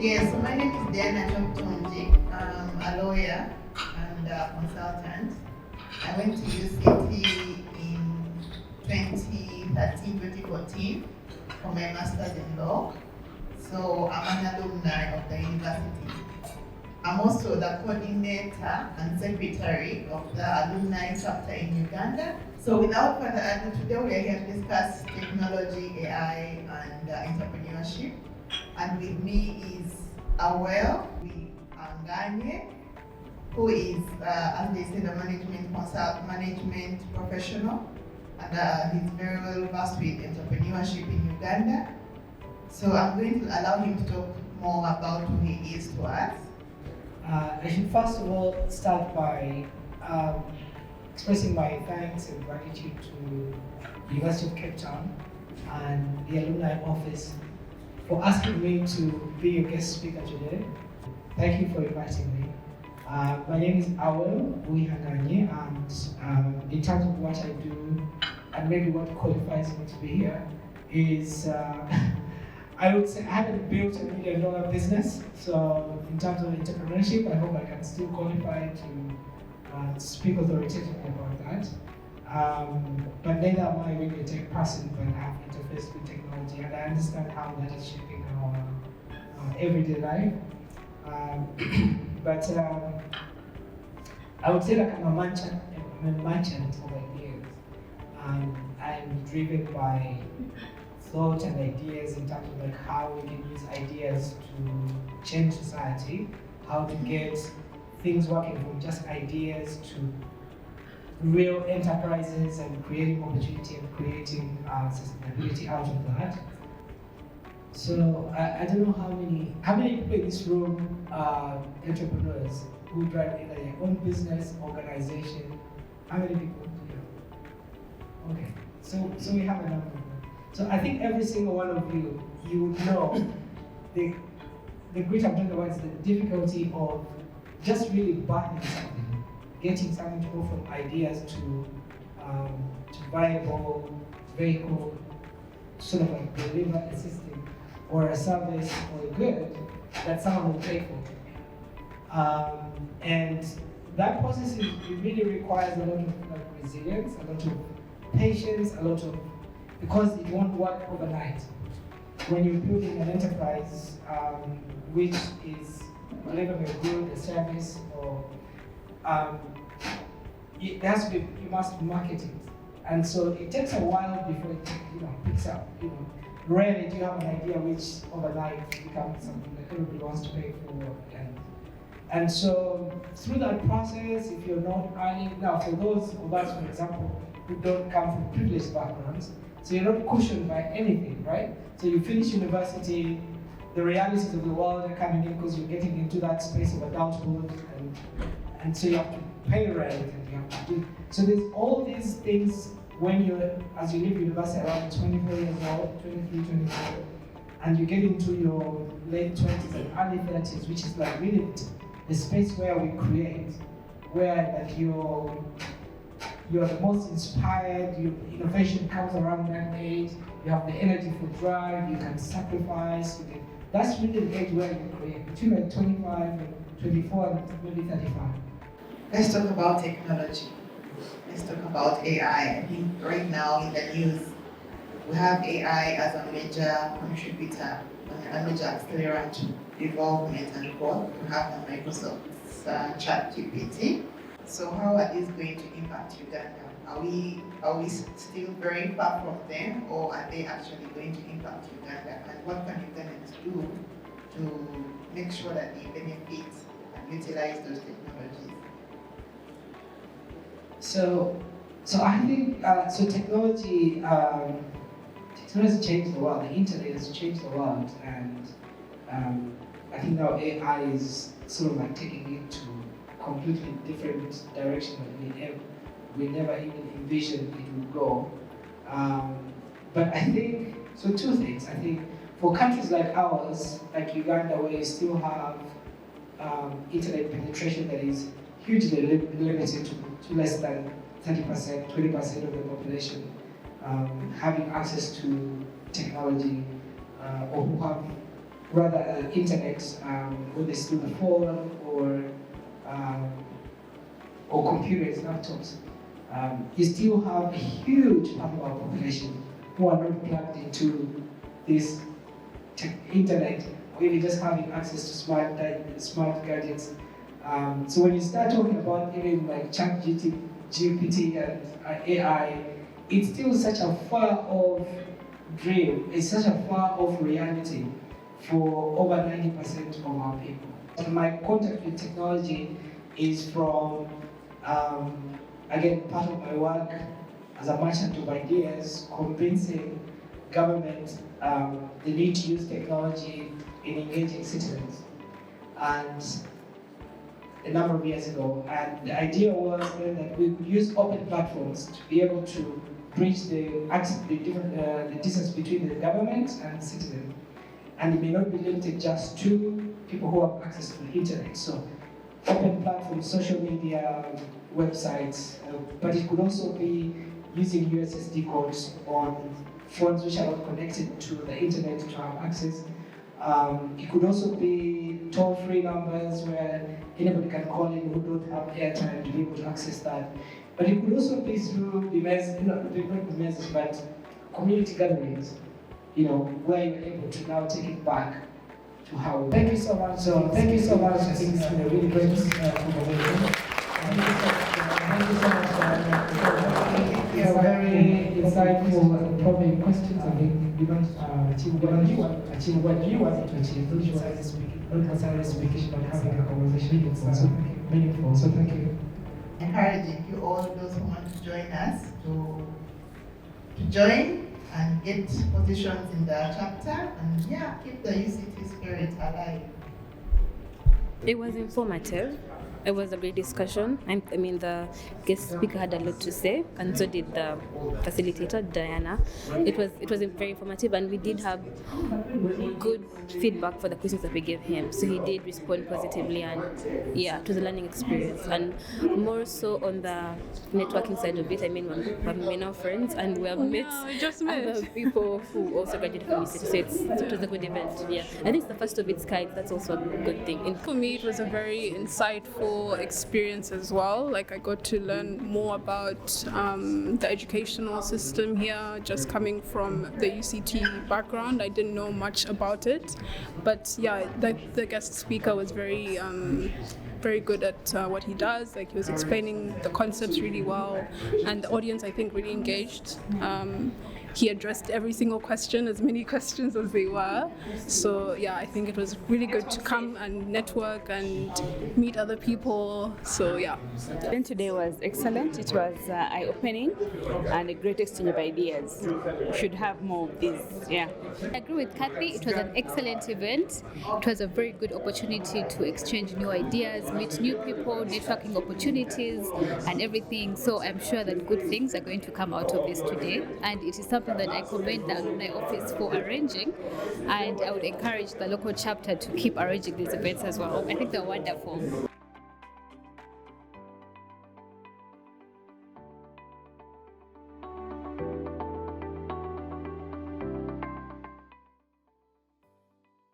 Yes, so my name is Kyobutungi. I'm a lawyer and a consultant. I went to UCT in 2013-2014 for my master's in law. So I'm an alumni of the university. I'm also the coordinator and secretary of the alumni chapter in Uganda. So without further ado, today we are here to discuss technology, AI, and entrepreneurship. And with me is Awel, Awihanganye, who is, as they say, the management professional, and he's very well versed with entrepreneurship in Uganda. So I'm going to allow him to talk more about who he is to us. I should first of all start by expressing my thanks and gratitude to the University of Cape Town and the Alumni Office for asking me to be your guest speaker today. Thank you for inviting me. My name is Awel, Awihanganye, and in terms of what I do and maybe what qualifies me to be here is I would say I haven't built $1 million business, so in terms of entrepreneurship, I hope I can still qualify to speak authoritatively about that. But neither am I really a tech person, but I have interfaced with technology and I understand how that is shaping our everyday life. But I would say like I'm a merchant of ideas. I'm driven by thought and ideas in terms of like how we can use ideas to change society, how to get things working from just ideas to real enterprises and creating opportunity and creating sustainability out of that. So I don't know how many people in this room are entrepreneurs who drive either their own business, organization. How many people do you have? Okay, so we have a number. So I think every single one of you would know the grit I'm talking about is the difficulty of just really buying something, getting something to go from ideas to viable vehicle, sort of like deliver a system or a service or a good that someone will pay for. And that process it really requires a lot of resilience, a lot of patience, because it won't work overnight. When you're building an enterprise, which is delivering a good, a service, or it has to be, you must market it, and so it takes a while before it picks up. Rarely do you have an idea which overnight becomes something that everybody wants to pay for, and so through that process, if you're not earning now, for those of us, for example, who don't come from privileged backgrounds. So you're not cushioned by anything, right? So you finish university, the realities of the world are coming in because you're getting into that space of adulthood, and so you have to pay rent and you have to do. So there's all these things as you leave university around 24 years old, 23, 24, and you get into your late 20s and early 30s, which is like really the space where we create, where like you're the most inspired, innovation comes around that age, you have the energy for drive, you can sacrifice, that's really the age where you create, between like 25 and 24 and maybe 35. Let's talk about technology. Let's talk about AI. I think right now in the news, we have AI as a major contributor, a major accelerant to development and growth. We have the Microsoft's ChatGPT. So how are these going to impact Uganda? Are we still very far from them, or are they actually going to impact Uganda? And what can Ugandans do to make sure that they benefit and utilize those technologies? So I think technology changed the world. The internet has changed the world, and I think now AI is sort of like taking it to completely different direction that we never even envisioned it would go. But I think, so two things. I think for countries like ours, like Uganda, where you still have internet penetration that is hugely limited to less than 30%, 20% of the population having access to technology or rather internet, whether it's through the phone or computers, laptops, you still have a huge part of our population who are not plugged into this internet, or even just having access to smart gadgets. So when you start talking about even like GPT and AI, it's still such a far off dream. It's such a far off reality for over 90% of our people. And my contact with technology is from, again, part of my work as a merchant of ideas, convincing government the need to use technology in engaging citizens. And a number of years ago, and the idea was then that we could use open platforms to be able to bridge the distance between the government and the citizen. And it may not be limited just to people who have access to the internet. So open platforms, social media, websites, but it could also be using USSD codes on phones which are not connected to the internet to have access. It could also be toll-free numbers where anybody can call in who don't have airtime to be able to access that. But it could also be through but community gatherings, where you're able to now take it back to how. Thank you so much. Thank you so much. I think it's been a really great conversation. Thank you so much. It's very insightful and probably questions. I think you don't achieve what you want to achieve. Not necessarily speaking, but having a conversation. It's also meaningful. So thank you. Encouraging you all those who want to join us to join and get positions in the chapter and keep the UCT spirit alive. It was informative. It was a great discussion. I mean, the guest speaker had a lot to say, and so did the facilitator, Diana. It was very informative, and we did have good feedback for the questions that we gave him. So he did respond positively, and it was a learning experience. And more so on the networking side of it, I mean, we're now friends, and we have met other people who also graduated from UCT. So it was a good event. Yeah, I think it's the first of its kind. That's also a good thing. For me, it was a very insightful experience as well. Like, I got to learn more about the educational system here, just coming from the UCT background. I didn't know much about it, but the guest speaker was very good at what he does. Like, he was explaining the concepts really well, and the audience, I think, really engaged. He addressed every single question, as many questions as they were. So I think it was really good to come and network and meet other people. So And today was excellent. It was eye-opening and a great exchange of ideas. We should have more of these. I agree with Kathy. It was an excellent event. It was a very good opportunity to exchange new ideas, meet new people, networking opportunities, and everything. So I'm sure that good things are going to come out of this today. And it is something that I commend the Alumni Office for arranging. And I would encourage the local chapter to keep arranging these events as well. I think they're wonderful.